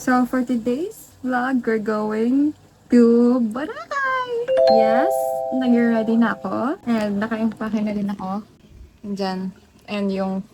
So for today's vlog, we're going to Boracay! Yes, nag-ready na ako. And naka-impake na din ako. Andyan. And yung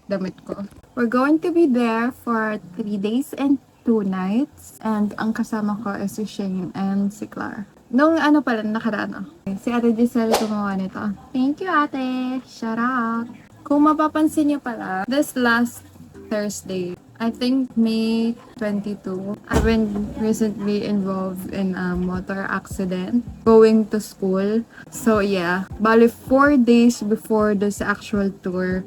damit ko. We're going to be there for 3 days and 2 nights. And ang kasama ko is si Shane and si Clar. Nung ano pala, nakaraan. Si Ate Giselle gumawa nito. Thank you, Ate! Shout out! Kung mapapansin niyo pala, this last Thursday, I think May 22, I've been recently involved in a motor accident going to school. So yeah, bali 4 days before this actual tour,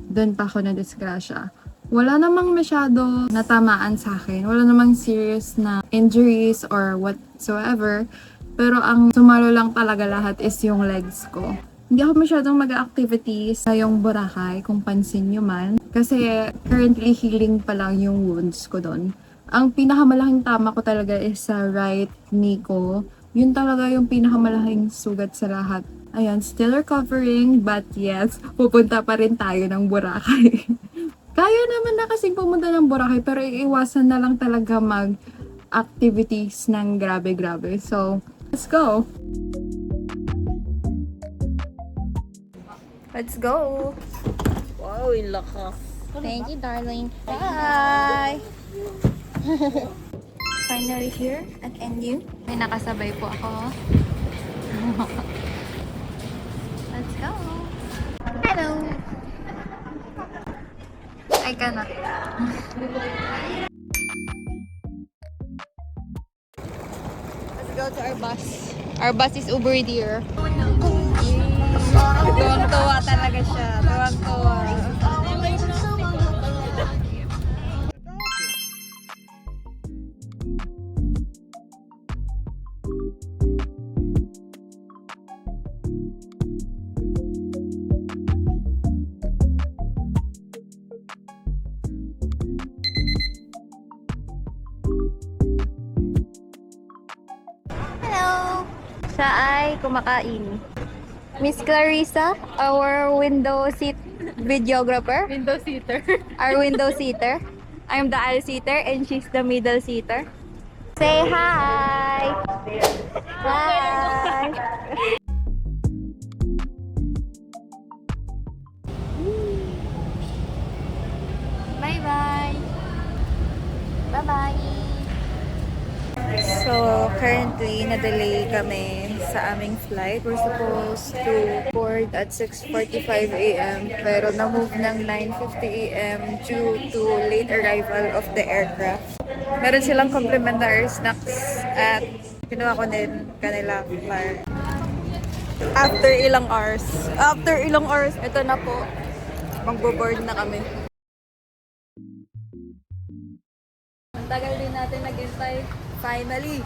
dun pa ako na-disgrasya. Wala namang masyado natamaan sa akin. Wala namang serious na injuries or whatsoever. Pero ang sumalo lang talaga lahat is yung legs ko. Hindi ako masyadong mag-activities sa yung Boracay, kung pansin nyo man. Kasi currently healing pa lang yung wounds ko doon. Ang pinakamalaking tama ko talaga is sa right knee ko. Yun talaga yung pinakamalaking sugat sa lahat. Ayan, still recovering, but yes, pupunta pa rin tayo ng Boracay. Kaya naman na kasing pumunta ng Boracay, pero iiwasan na lang talaga mag-activities ng grabe-grabe. So, let's go! Let's go! Wow, yung lakas. Thank you, darling. Bye! Finally here at NU. May nakasabay po ako. Let's go! Hello! I cannot. Let's go to our bus. Our bus is Uber Dear. Tuwang-tuwa talaga siya. Tuwang-tuwa. Hello! Siya ay kumakain. Miss Clarissa, our window seat videographer. Window seater. Our window seater. I'm the aisle seater and she's the middle seater. Say hi! Hi! Bye-bye! Bye-bye! So, currently, na-delay kami sa aming flight. We're supposed to board at 6:45 a.m. pero na-move ng 9:50 a.m. due to late arrival of the aircraft. Meron silang complimentary snacks at kinuha ko din kanila para after ilang hours, ito na po. Magbo-board na kami. Ang tagal din natin nag-intay. Finally!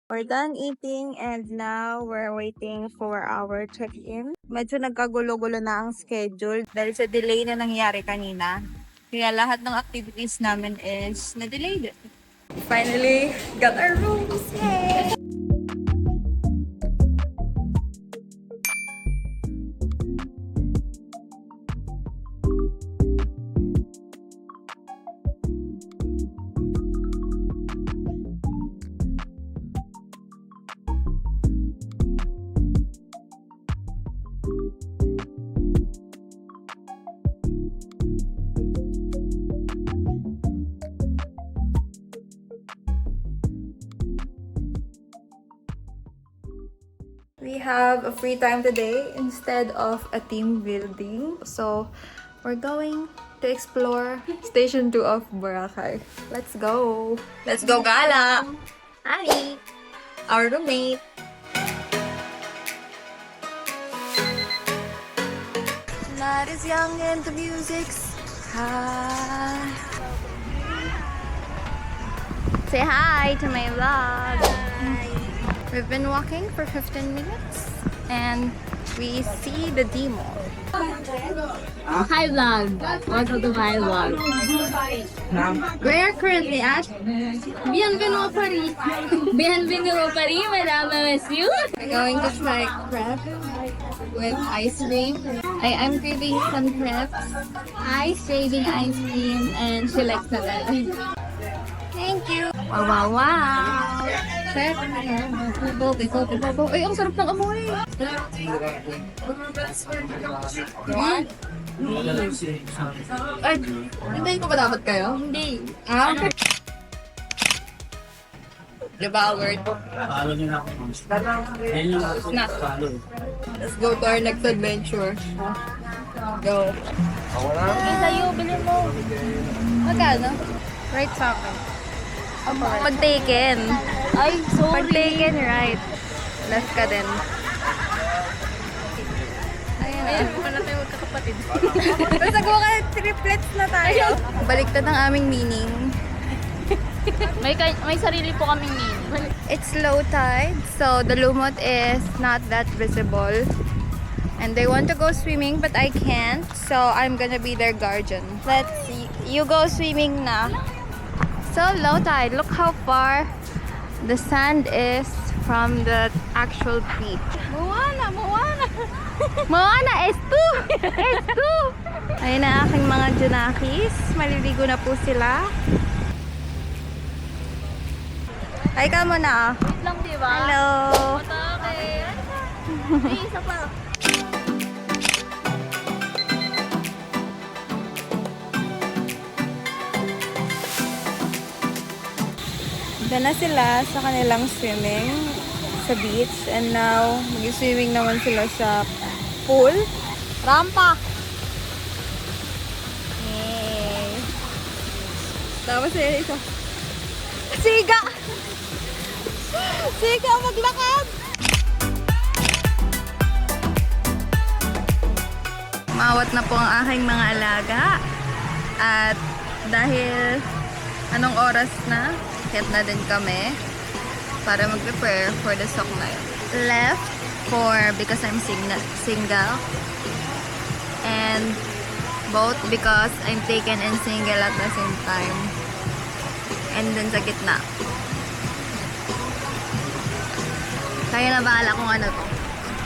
We're done eating and now we're waiting for our check-in. Medyo nagkagulo-gulo na ang schedule dahil sa delay na nangyari kanina. Kaya lahat ng activities namin is na-delayed. Finally, got our rooms! Yay! We have a free time today instead of a team building. So, we're going to explore Station 2 of Boracay. Let's go! Let's go, Gala! Hi! Our roommate! Not as young and the music's high. Say hi to my vlog! We've been walking for 15 minutes and we see the demo. Hi vlog! Welcome to my vlog. We're currently at Bienvenido Paris. Bienvenido Paris, Madame Monsieur. We're going to try crepe with ice cream. I'm craving some crepes. Ice shaving ice cream and she likes that. Thank you! Wow, wow, wow! Chef! Ay, ang sarap ng amoy! Ay, hintayin ko ba dapat kayo? Hindi. Ah, okay. Devoured. Follow niyo na ako. Snack. Let's go to our next adventure. Go. Sige sa'yo, bilhin mo. Magkano? Right sa akin. Pag-taken. Ay, sorry. Pag-taken, right. Left ka din. Ayun na. Ayun, mukha na tayo magkakapatid. Basta ko ka, triplets na tayo. Baliktad ang aming meaning. May sarili po kaming meaning. It's low tide, so the lumot is not that visible. And they want to go swimming, but I can't, so I'm gonna be their guardian. Let's see. You go swimming na. So low tide. Look how far the sand is from the actual beach. Moana, Moana. Moana, S2! S2! Ayun na aking mga junakis. Maliligo na po sila. Ay ka muna. Wait lang, diba? Hello! Okay. Ay, isa pa. Doon na sila sa kanilang swimming sa beach. And now, mag-swimming naman sila sa pool. Rampa! Yay! Tapos sila isa. Siga! Siga, maglakad! Mawat na po ang aking mga alaga. At dahil anong oras na, hit na din kami para mag-prepare for the sock night. Left for because I'm single. And both because I'm taken and single at the same time. And dun sa gitna. Kaya na bahala kung ano to.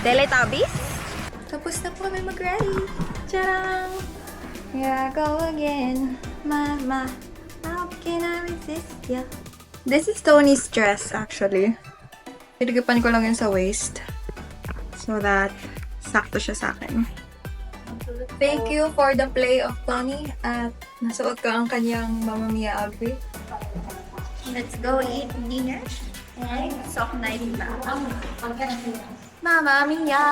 Teletubbies? Tapos na po kami mag-ready. Charang! Here I go again. Mama, how can I resist ya? This is Tony's dress actually. Pinagapan ko lang yun sa waist. So that sakto siya sa akin. Thank you for the play of Tony at nasuot ko ang kanyang Mamma Mia outfit. Let's go eat dinner and sock night na. Mamma Mia!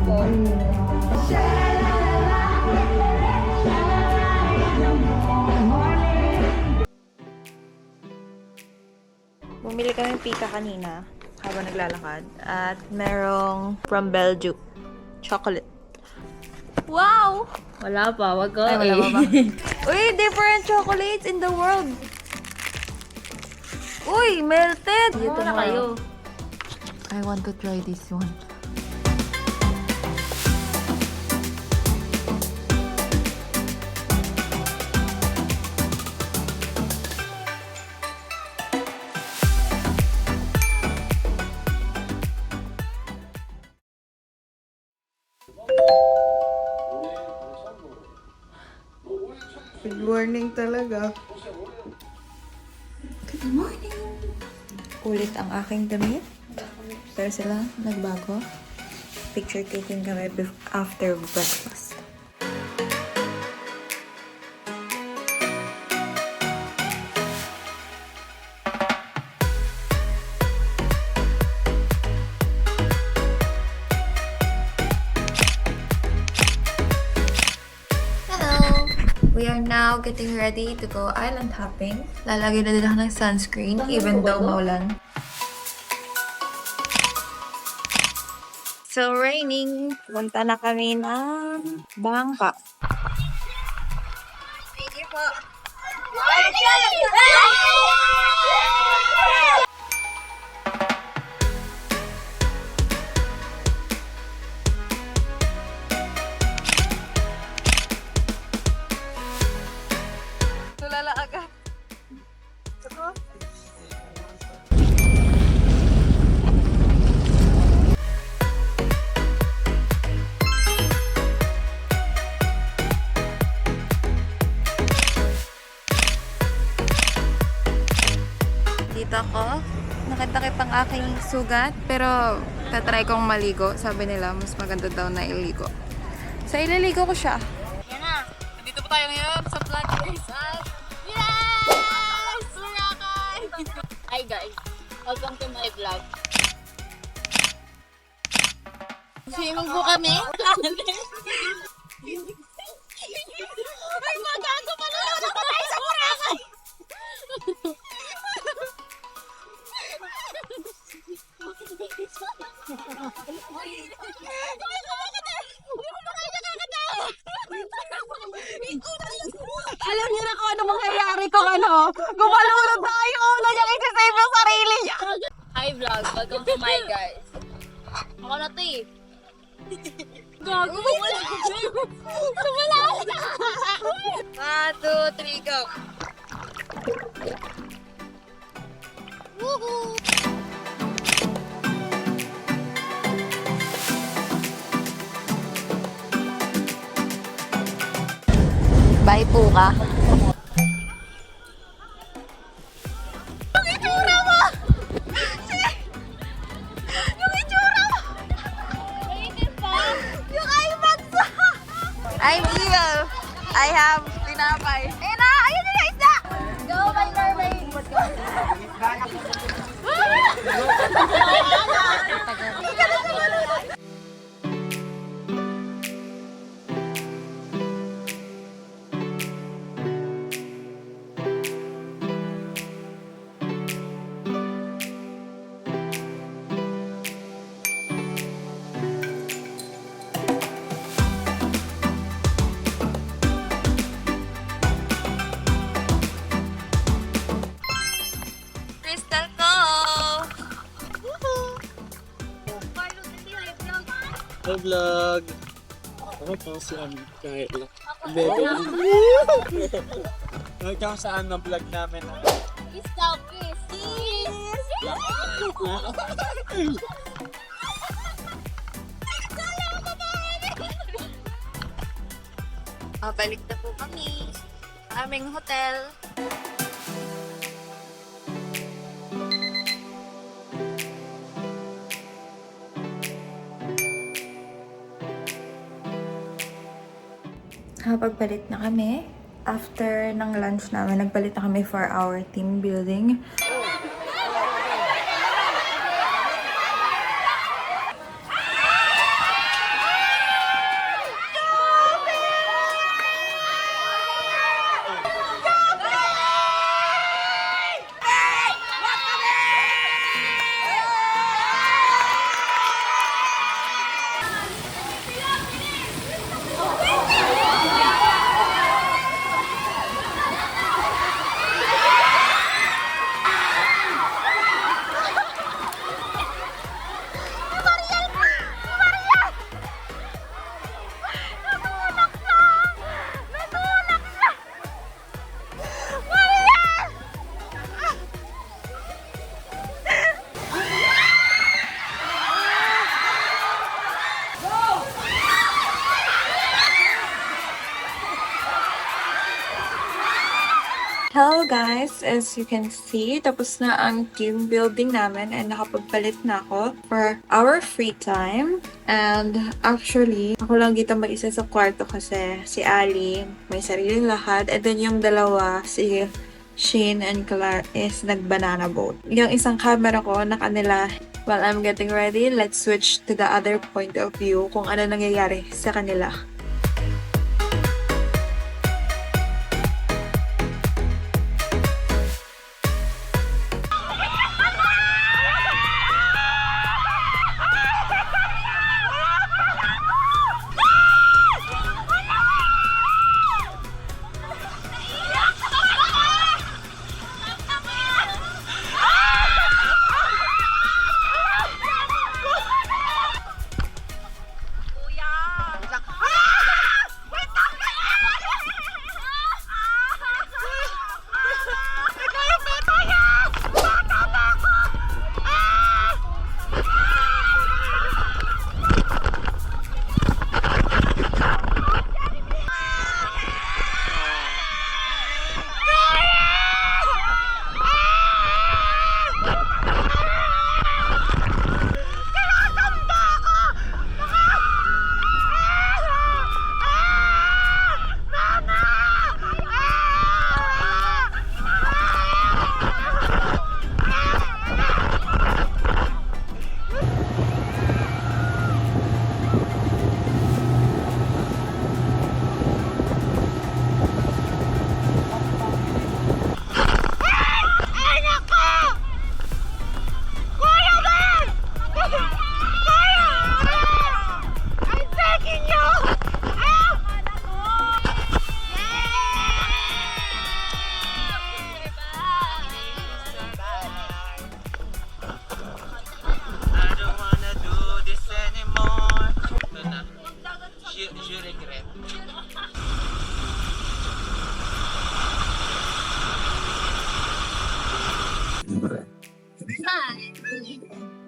po. Bumili kami ng pika kanina habang naglalakad. At merong from Belgium. Chocolate. Wow! Wala pa, wag ko. Ay, wala pa ba? Uy, different chocolates in the world. Uy, melted! Dito na kayo. I want to try this one. Good morning talaga. Good morning! Ulit ang aking damit. Pero sila, nagbago. Picture taking kami after breakfast. Hello! We are now getting ready to go island hopping. Lalagay na din ako ng sunscreen even though maulan. So, raining. Punta na kami ng Bangka. Thank you po. Tulala agad. Dito ako. Nakita ang aking sugat. Pero, tatry kong maligo. Sabi nila, mas maganda daw na iligo. So, ililigo ko siya. Yan na. Dito po tayo ngayon sa Black Rizal. Yes! Surakay! Hi guys. Welcome to my vlog. Swimming po kami. Ay, magago pala na ako tayo sa Boracay. Alam niyo na kung ano mangyayari kung ano. Gumalunod tayo. Una niyang isi-save yung sarili niya. Hi vlog. Welcome to my guys. Ako na to eh. Gago. Wala. Wala. 1, 2, 3, go! Woohoo! Bye po ka. I'm evil. I have tinapay. Ayun na! Ayun na yung isda! Go, my mermaid! Crystal Cove! Hi vlog! Ako pa si kahit lang. Hanggang saan ang vlog namin? Kiss daw, kiss! Kiss! Balik na po kami sa aming hotel. Nakapagpalit na kami. After ng lunch namin, nagpalit na kami for our team building. Hello guys! As you can see, tapos na ang team building namin and nakapagpalit na ako for our free time. And actually, ako lang dito mag-isa sa kwarto kasi si Ali may sariling lakad. And then yung dalawa, si Shane and Clark is nag-banana boat. Yung isang camera ko na kanila. While I'm getting ready, let's switch to the other point of view kung ano nangyayari sa kanila. Hi!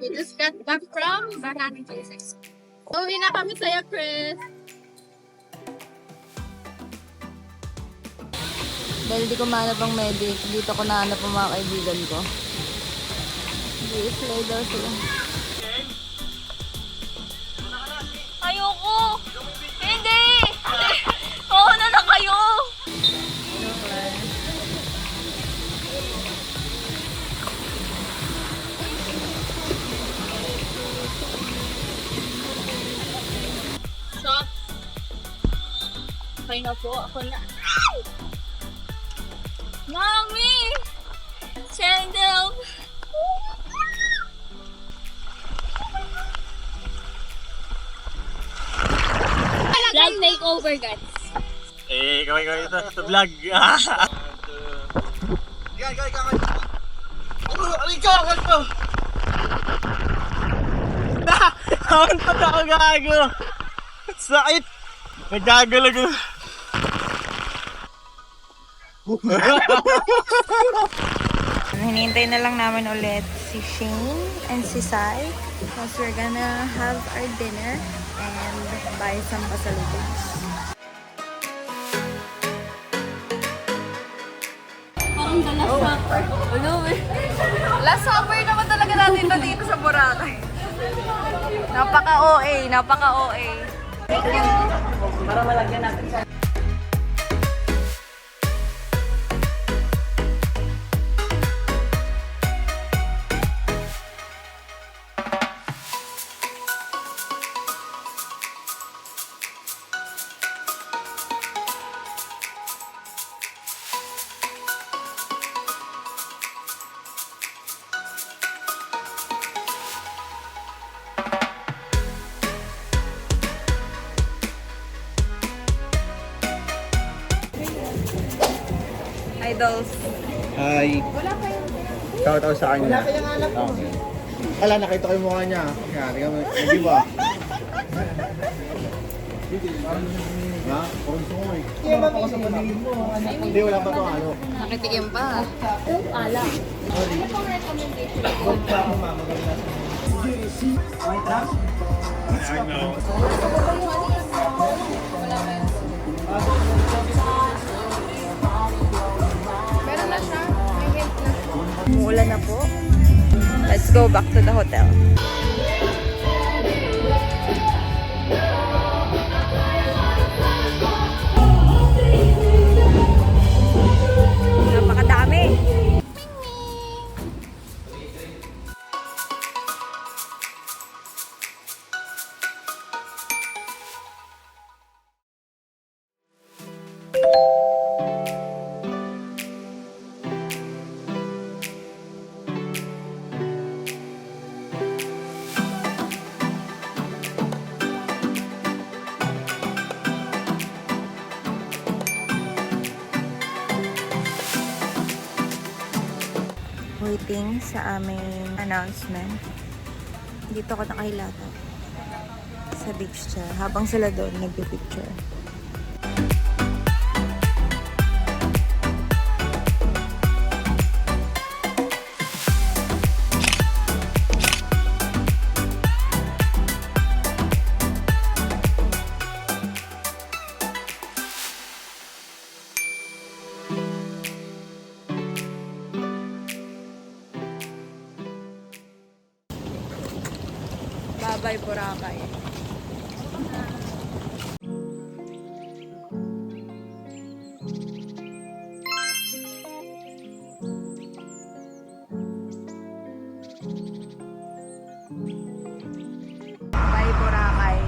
We just got back from Barangay 26. Uwi na kami sa'yo, Chris. Dahil di ko mahanap ang medic, dito ko nahanap ang mga kaibigan ko. Di-fly daw sila. Ayoko! Hindi! Oo na lang kayo! Stop! Okay na po, ako na. Mami! Chandel! Vlog takeover, guys. Kaway ito sa vlog. Gay, alikawag to! Hawan pa ako gago! Sakit! Nagagalago! Hinihintay na lang namin ulit si Shane and si Sai because we're gonna have our dinner and buy some pasalubos. Parang the last supper. Ano eh? Last summer naman talaga natin na dito sa Boracay. Napaka-OA, napaka-OA. Para malagyan natin siya. Idols. Hi. Shout out sa kanya. Okay. Wala, nakita ko yung mukha niya. Yan, tingnan mo. Hindi ba? Ha? Parang gusto ko eh. Kumapa ka sa paligid mo. Hindi, wala pa to ano. Nakitikim pa. Ala. I know. Meron go back to the hotel. Napakadami! Waiting sa aming announcement. Dito ako nakahilata sa beach chair habang sila doon nagpipicture. Bye-bye, Boracay. Bye, Boracay.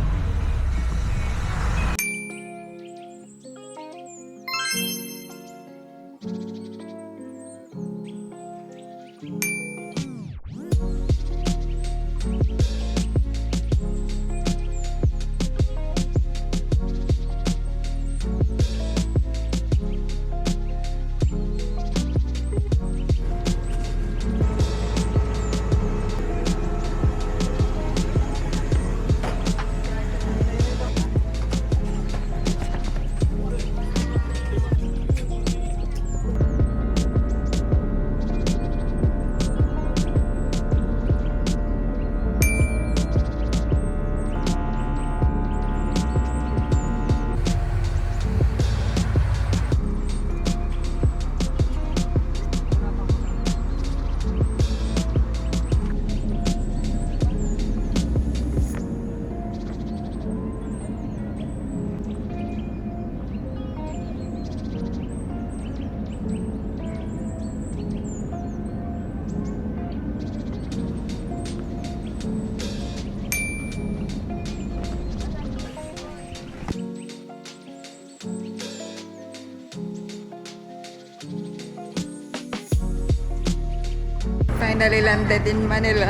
Finally landed in Manila.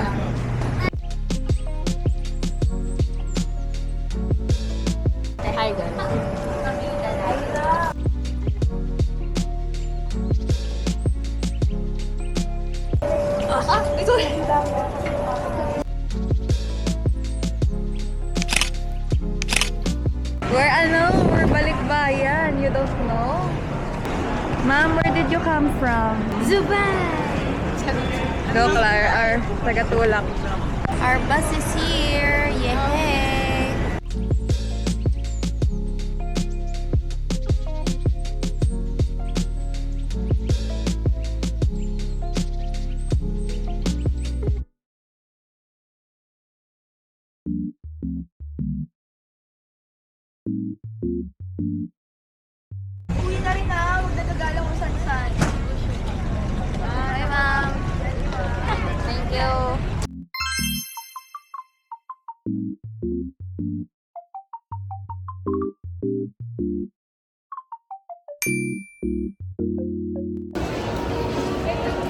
Hi guys. We're balikbayan. You don't know? Ma'am, where did you come from? Dubai! Go, Claire, our taga-tulak. Our bus is here! Yay! Uwi na rin na. Huwag na nagalang kung saan-saan. Bye, ma'am! Thank you!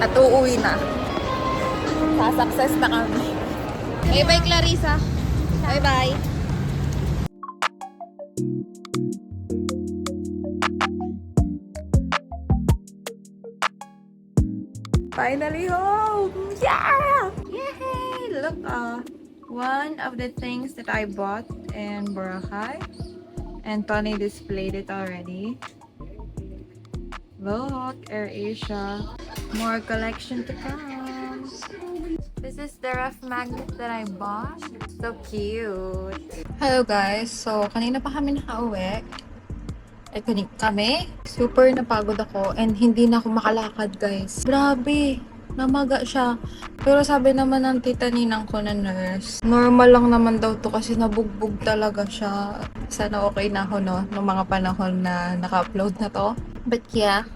At uuwi na. Sa-success na kami. Bye-bye, Clarissa! Bye-bye. Finally home! Yeah! Yay! Look, one of the things that I bought in Boracay, and Tony displayed it already. Look, AirAsia. More collection to come. This is the ref magnet that I bought. So cute. Hello guys. So, kanina pa kami nakauwi. Kami. Super napagod ako and hindi na ako makalakad guys. Grabe. Namaga siya. Pero sabi naman ng tita ninang ko na nurse, normal lang naman daw to kasi nabugbog talaga siya. Sana okay na ako, no? Nung mga panahon na naka-upload na to. But yeah,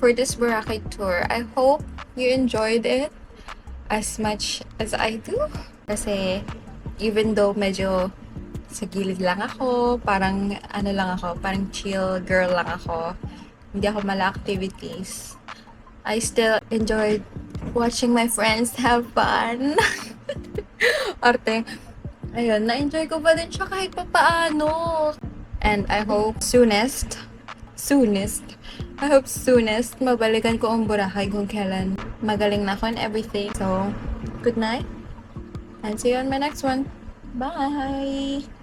for this Boracay tour, I hope you enjoyed it as much as I do. Kasi even though medyo sa gilid lang ako, parang ano lang ako, parang chill girl lang ako. Hindi ako mala activities. I still enjoyed watching my friends have fun. Arte. Ayun, na-enjoy ko pa din siya kahit pa paano. And I hope soonest, mabalikan ko ang Boracay kung kailan magaling na ako and everything. So, good night. And see you on my next one. Bye!